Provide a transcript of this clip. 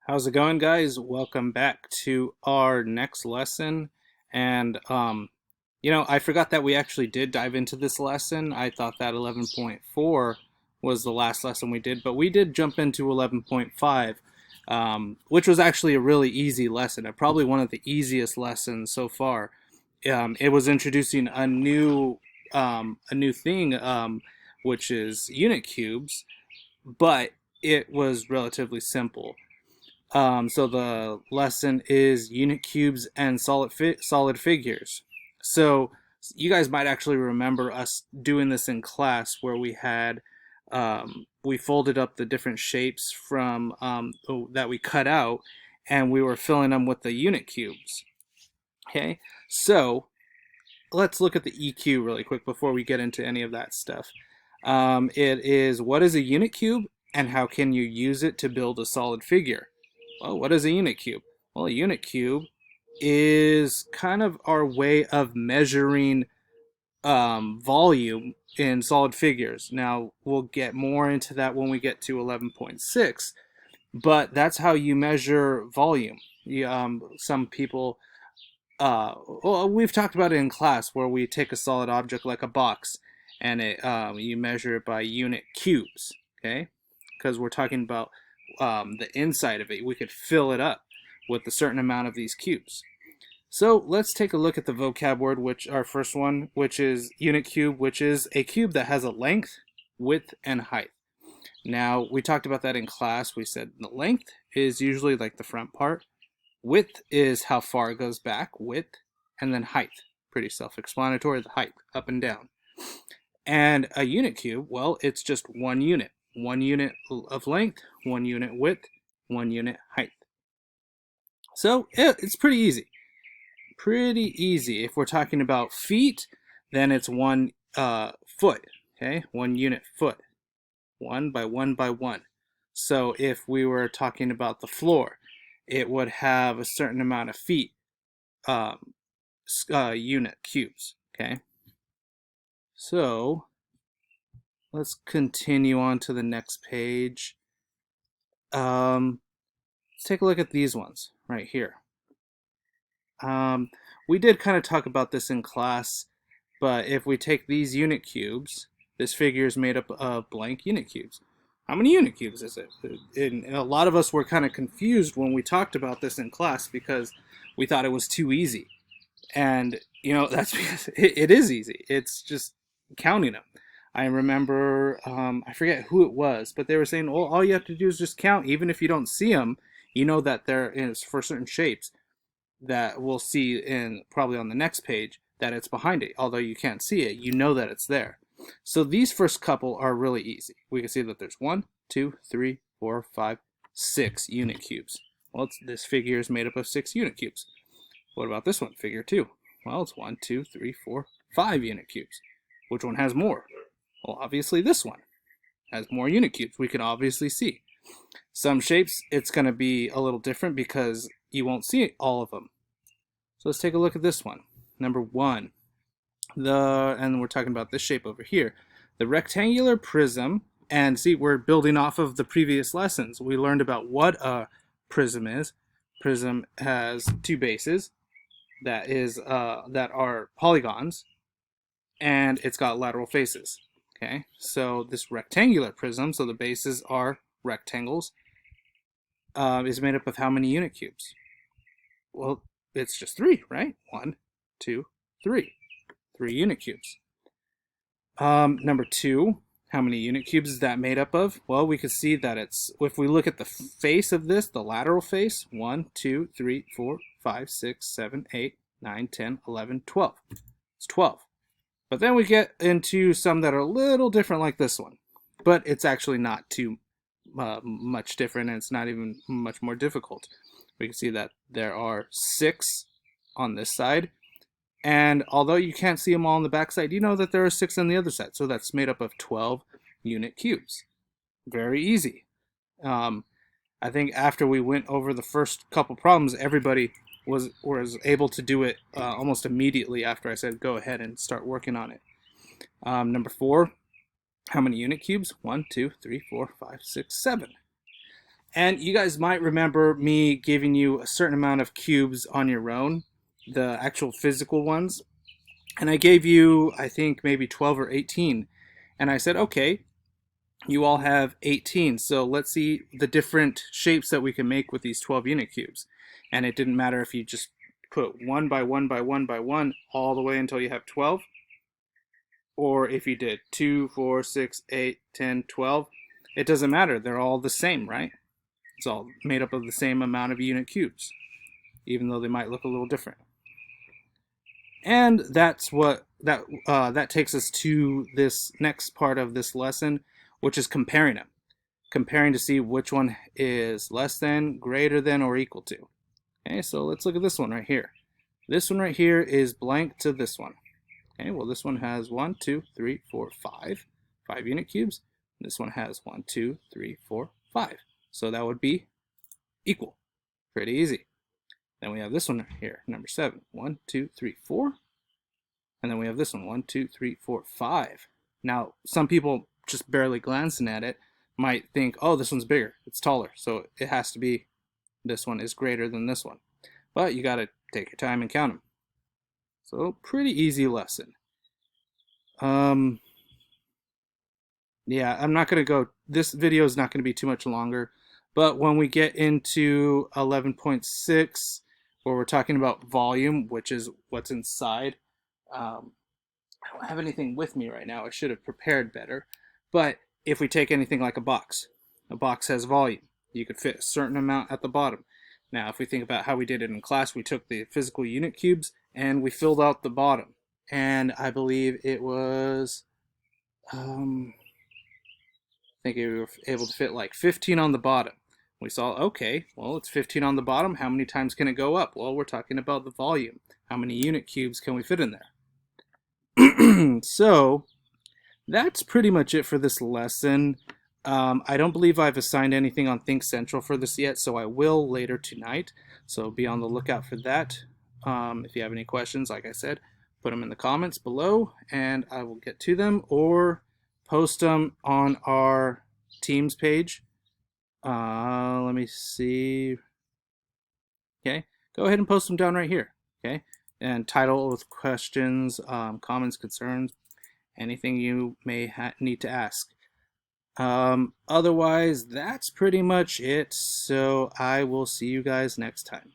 How's it going, guys? Welcome back to our next lesson. And, I forgot that we actually did dive into this lesson. I thought that 11.4 was the last lesson we did, but we did jump into 11.5, which was actually a really easy lesson, and probably one of the easiest lessons so far. It was introducing a new thing, which is unit cubes, but it was relatively simple. So the lesson is unit cubes and solid figures. So you guys might actually remember us doing this in class where we folded up the different shapes from that we cut out, and we were filling them with the unit cubes. Okay, so let's look at the EQ really quick before we get into any of that stuff. It is, what is a unit cube and how can you use it to build a solid figure? Well, what is a unit cube? Well, a unit cube is kind of our way of measuring volume in solid figures. Now, we'll get more into that when we get to 11.6, but that's how you measure volume. Some people, well, we've talked about it in class where we take a solid object like a box and you measure it by unit cubes, okay? Because we're talking about the inside of it. We could fill it up with a certain amount of these cubes. So let's take a look at the vocab word, which our first one, which is unit cube, which is a cube that has a length, width, and height. Now, we talked about that in class. We said the length is usually like the front part. Width is how far it goes back, width, and then height. Pretty self-explanatory, the height, up and down. And a unit cube, well, it's just one unit. One unit of length, one unit width, one unit height. So it's pretty easy. Pretty easy. If we're talking about feet, then it's one foot, okay? One unit foot. One by one by one. So if we were talking about the floor, it would have a certain amount of feet, unit cubes, okay? So let's continue on to the next page. Let's take a look at these ones right here. We did kind of talk about this in class, but if we take these unit cubes, this figure is made up of blank unit cubes. How many unit cubes is it? And a lot of us were kind of confused when we talked about this in class because we thought it was too easy. And, that's because it is easy. It's just counting them. I remember, I forget who it was, but they were saying, well, all you have to do is just count. Even if you don't see them, you know that there is for certain shapes that we'll see in probably on the next page that it's behind it. Although you can't see it, you know that it's there. So these first couple are really easy. We can see that there's 1, 2, 3, 4, 5, 6 unit cubes. Well, this figure is made up of 6 unit cubes. What about this one, figure 2? Well, it's 1, 2, 3, 4, 5 unit cubes. Which one has more? Well, obviously this one has more unit cubes. We can obviously see. Some shapes, it's going to be a little different because you won't see all of them. So let's take a look at this one. Number 1. And we're talking about this shape over here. The rectangular prism, and see, we're building off of the previous lessons. We learned about what a prism is. Prism has 2 bases that are polygons, and it's got lateral faces. Okay, so this rectangular prism, so the bases are rectangles, is made up of how many unit cubes? Well, it's just 3, right? 1, 2, 3. 3 unit cubes. Number 2, how many unit cubes is that made up of? Well, we can see that it's, if we look at the face of this, the lateral face, 1, 2, 3, 4, 5, 6, 7, 8, 9, 10, 11, 12. It's 12. But then we get into some that are a little different like this one. But it's actually not too much different, and it's not even much more difficult. We can see that there are 6 on this side. And although you can't see them all on the back side, you know that there are 6 on the other side. So that's made up of 12 unit cubes. Very easy. I think after we went over the first couple problems, everybody was able to do it almost immediately after I said go ahead and start working on it. Number 4, how many unit cubes? 1, 2, 3, 4, 5, 6, 7. And you guys might remember me giving you a certain amount of cubes on your own, the actual physical ones. And I gave you, I think, maybe 12 or 18. And I said, okay, you all have 18. So let's see the different shapes that we can make with these 12 unit cubes. And it didn't matter if you just put one by one by one by one all the way until you have 12, or if you did 2, 4, 6, 8, 10, 12. It doesn't matter. They're all the same, right? It's all made up of the same amount of unit cubes, even though they might look a little different. And that's what that takes us to this next part of this lesson, which is comparing them. Comparing to see which one is less than, greater than, or equal to. Okay, so let's look at this one right here. This one right here is blank to this one. Okay, well this one has 1, 2, 3, 4, 5 unit cubes. This one has 1, 2, 3, 4, 5. So that would be equal. Pretty easy. Then we have this one here, number 7. 1, 2, 3, 4. And then we have this one, 1, 2, 3, 4, 5. Now, some people just barely glancing at it might think, oh, this one's bigger. It's taller. So it has to be this one is greater than this one. But you got to take your time and count them. So pretty easy lesson. Yeah, I'm not going to go, this video is not going to be too much longer. But when we get into 11.6, where we're talking about volume, which is what's inside, I don't have anything with me right now. I should have prepared better. But if we take anything like a box has volume. You could fit a certain amount at the bottom. Now, if we think about how we did it in class, we took the physical unit cubes and we filled out the bottom. And I believe it was, I think we were able to fit like 15 on the bottom. We saw, okay, well, it's 15 on the bottom. How many times can it go up? Well, we're talking about the volume. How many unit cubes can we fit in there? So that's pretty much it for this lesson. I don't believe I've assigned anything on Think Central for this yet, so I will later tonight. So be on the lookout for that. If you have any questions, like I said, put them in the comments below and I will get to them, or post them on our Teams page. Let me see. Okay, go ahead and post them down right here. Okay, and title with questions, comments, concerns, anything you may need to ask. Otherwise, that's pretty much it. So I will see you guys next time.